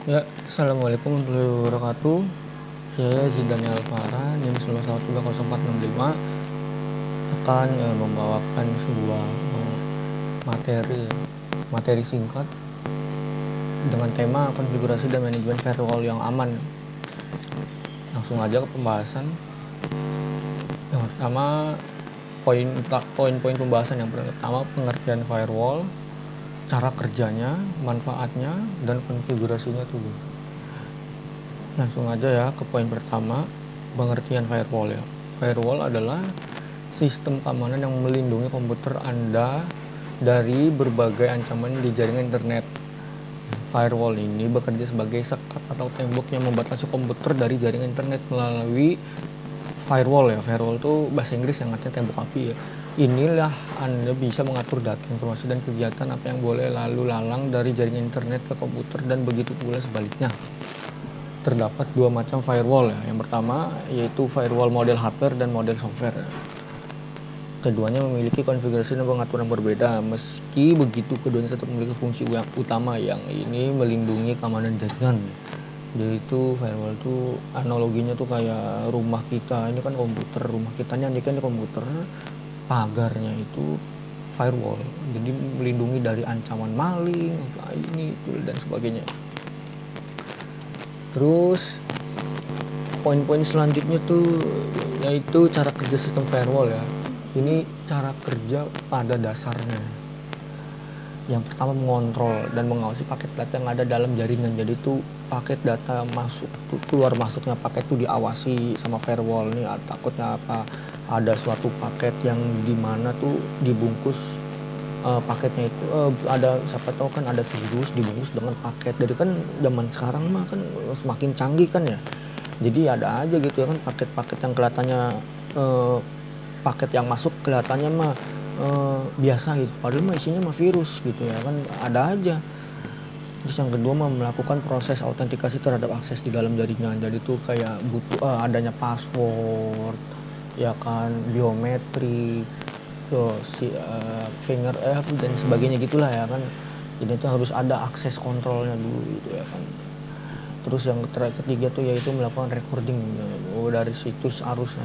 Ya, Assalamualaikum warahmatullahi wabarakatuh. Saya Zidane Alvara, NIM 1130465 akan membawakan sebuah materi singkat dengan tema konfigurasi dan manajemen firewall yang aman. Langsung aja ke pembahasan. Yang pertama, poin-poin pembahasan yang pertama, pengertian firewall, cara kerjanya, manfaatnya, dan konfigurasinya tuh. Langsung aja ya ke poin pertama, pengertian firewall ya. Firewall adalah sistem keamanan yang melindungi komputer Anda dari berbagai ancaman di jaringan internet. Firewall ini bekerja sebagai sekat atau tembok yang membatasi komputer dari jaringan internet melalui firewall ya. Firewall itu bahasa Inggris yang artinya tembok api ya. Inilah Anda bisa mengatur data, informasi, dan kegiatan apa yang boleh lalu lalang dari jaringan internet ke komputer dan begitu pula sebaliknya. Terdapat dua macam firewall ya. Yang pertama yaitu firewall model hardware dan model software. Keduanya memiliki konfigurasi dan pengaturan berbeda. Meski begitu, keduanya tetap memiliki fungsi yang utama, yang ini melindungi keamanan jaringan. Jadi itu firewall itu analoginya tuh kayak rumah kita. Ini kan komputer, rumah kita ini kan komputer, pagarnya itu firewall. Jadi melindungi dari ancaman maling, ini itu dan sebagainya. Terus poin-poin selanjutnya tuh yaitu cara kerja sistem firewall ya. Ini cara kerja pada dasarnya. Yang pertama, mengontrol dan mengawasi paket data yang ada dalam jaringan. Jadi itu paket data masuk tuh, keluar masuknya paket itu diawasi sama firewall nih. Takutnya apa, ada suatu paket yang dimana tuh dibungkus paketnya itu ada, siapa tahu kan ada virus dibungkus dengan paket. Jadi kan zaman sekarang mah kan semakin canggih kan ya. Jadi ada aja gitu ya kan paket-paket yang kelihatannya paket yang masuk kelihatannya mah biasa gitu, padahal mah isinya mah virus gitu ya kan, ada aja. Terus yang kedua mah melakukan proses autentikasi terhadap akses di dalam jaringan. Jadi tuh kayak butuh adanya password ya kan, biometrik, finger dan sebagainya gitulah ya kan. Jadi itu harus ada akses kontrolnya dulu gitu ya kan. Terus yang ketiga tuh yaitu melakukan recording dari situs arus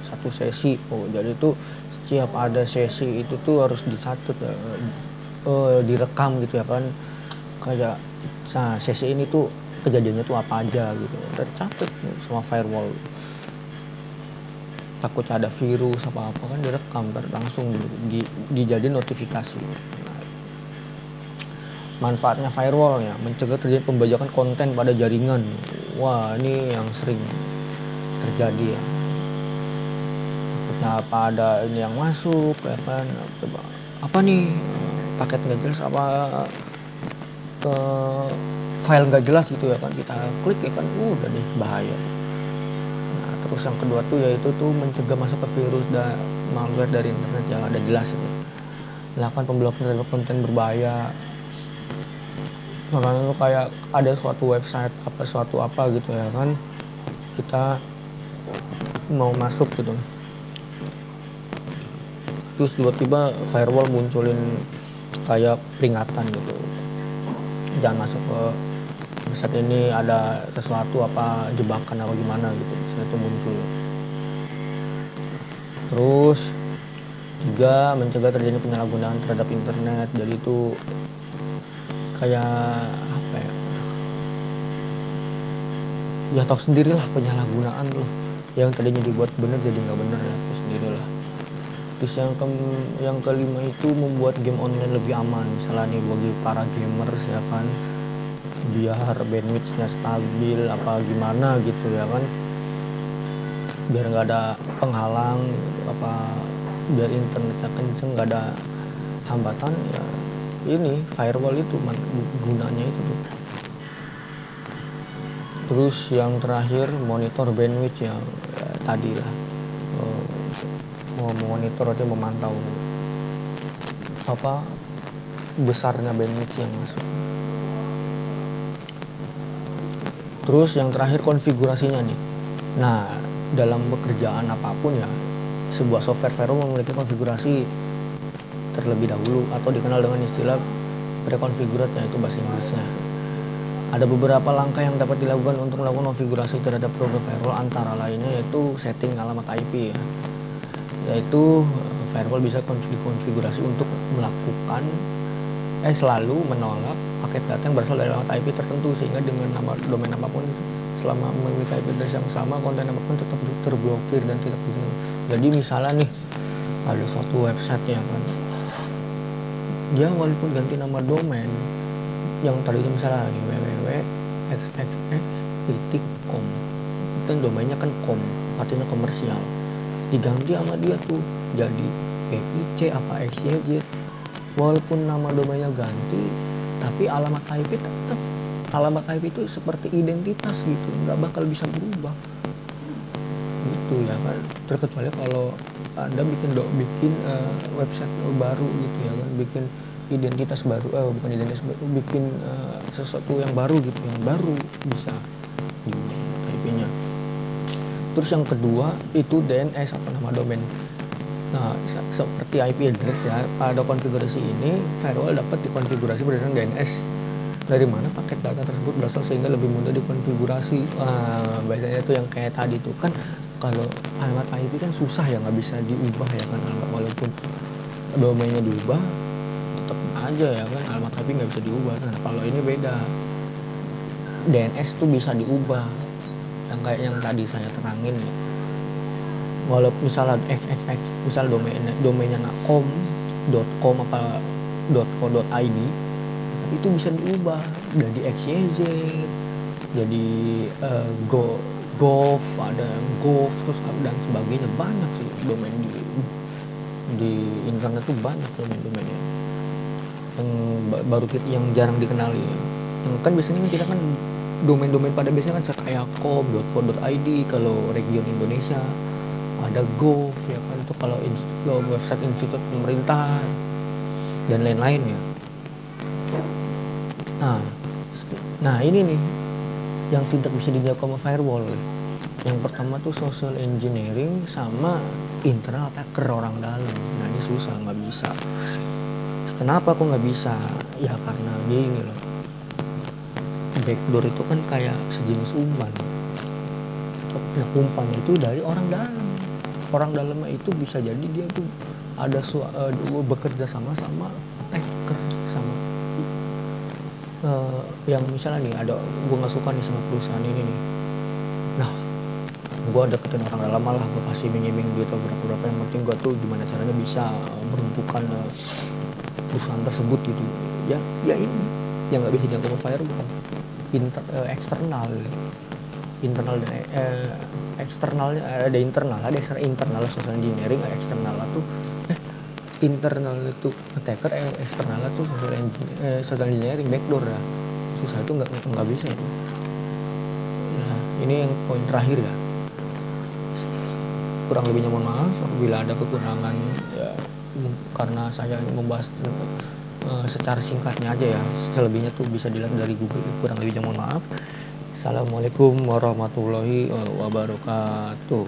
satu sesi. Jadi itu setiap ada sesi itu tuh harus dicatat, direkam gitu ya kan. Kayak sesi ini tuh kejadiannya tuh apa aja gitu. Tercatat sama firewall. Takutnya ada virus apa-apa kan direkam langsung dijadiin notifikasi. Manfaatnya firewall ya, mencegah terjadi pembajakan konten pada jaringan. Wah, ini yang sering terjadi ya. Takutnya apa, ada ini yang masuk ya kan, apa nih, paket nggak jelas apa, ke file nggak jelas gitu ya kan, kita klik ya kan, udah deh bahaya. Nah, terus yang kedua tuh yaitu tuh mencegah masuk ke virus dan malware dari internet yang ada jelas itu. Melakukan pemblokiran terhadap konten berbahaya. Makanya tuh kayak ada suatu website suatu apa gitu ya kan, kita mau masuk gitu, terus tiba-tiba firewall munculin kayak peringatan gitu, jangan masuk ke website ini, ada sesuatu apa jebakan apa gimana gitu, misalnya itu muncul. Terus juga mencegah terjadi penyalahgunaan terhadap internet. Jadi itu kayak apa ya tahu sendirilah penyalahgunaan loh, yang tadinya dibuat bener jadi nggak bener ya, tahu sendirilah. Terus yang kelima itu membuat game online lebih aman. Misalnya nih bagi para gamers ya kan, biar bandwidth-nya stabil apa gimana gitu ya kan, biar nggak ada penghalang gitu, apa biar internetnya kenceng nggak ada hambatan ya, ini firewall itu gunanya itu tuh. Terus yang terakhir monitor bandwidth ya tadi lah, mau monitor atau memantau apa besarnya bandwidth yang masuk. Terus yang terakhir konfigurasinya nih. Nah, dalam pekerjaan apapun ya, sebuah software firewall memiliki konfigurasi terlebih dahulu atau dikenal dengan istilah preconfigured, yaitu bahasa Inggrisnya. Ada beberapa langkah yang dapat dilakukan untuk melakukan konfigurasi terhadap program firewall, antara lainnya yaitu setting alamat IP ya. Yaitu firewall bisa dikonfigurasi untuk melakukan selalu menolak paket data yang berasal dari alamat IP tertentu, sehingga dengan nama domain apapun selama memiliki IP address yang sama, konten apapun tetap terblokir dan tidak bisa. Jadi misalnya nih ada suatu website ya kan, dia walaupun ganti nama domain yang tadinya misalnya nih www.xxx.com, dan domainnya kan com, artinya komersial, diganti sama dia tuh jadi PIC apa XYZ. Walaupun nama domainnya ganti, tapi alamat IP tetap. Alamat IP itu seperti identitas gitu, nggak bakal bisa berubah gitu ya kan. Terkecuali kalau Anda bikin website baru gitu ya kan, bikin identitas baru, bukan identitas baru, bikin sesuatu yang baru gitu, yang baru bisa diubah IP-nya. Terus yang kedua itu DNS atau nama domain. Nah, seperti IP address ya, pada konfigurasi ini firewall dapat dikonfigurasi berdasarkan DNS, dari mana paket data tersebut berasal, sehingga lebih mudah dikonfigurasi. Biasanya itu yang kayak tadi tuh kan, kalau alamat IP kan susah ya, nggak bisa diubah ya kan, walaupun domainnya diubah tetap aja ya kan, alamat IP nggak bisa diubah. Nah, kalau ini beda, DNS tuh bisa diubah, yang kayak yang tadi saya terangin ya. Walaupun misalnya misal domainnya .com apa .co.id, itu bisa diubah jadi XYZ, jadi gov, ada yang gov, terus dan sebagainya. Banyak sih domain di internet tuh, banyak domain-domainnya yang baru yang jarang dikenali ya. Yang kan biasanya kan kita kan domain-domain pada biasanya kan kayak com.co.id kalau region Indonesia, ada gov ya kan, itu kalau website institut pemerintah dan lain-lain ya. Nah ini nih yang tidak bisa dijawab sama firewall. Yang pertama tuh social engineering sama internal attacker, orang dalam. Nah ini susah, nggak bisa. Kenapa kok nggak bisa? Ya karena gini loh, backdoor itu kan kayak sejenis umpan. Umpannya itu dari orang dalam. Orang dalamnya itu bisa jadi dia tuh ada bekerja sama attacker, sama yang misalnya nih, ada gue nggak suka nih sama perusahaan ini nih. Nah, gue deketin orang dalam, malah gue kasih iming-iming duit atau berapa, yang penting gue tuh gimana caranya bisa meruntuhkan perusahaan tersebut gitu ya. Ini yang nggak bisa dijangkau firewall. Eksternal dan eksternalnya, ada internal, ada internal social engineering, eksternal tuh internal itu attacker, eksternal tuh social engineering, backdoor ya. Susah itu, nggak bisa itu. Nah ini yang poin terakhir ya. Kurang lebihnya mohon maaf apabila ada kekurangan ya, karena saya membahas secara singkatnya aja ya. Selebihnya tuh bisa dilihat dari Google. Kurang lebihnya mohon maaf. Assalamualaikum warahmatullahi wabarakatuh.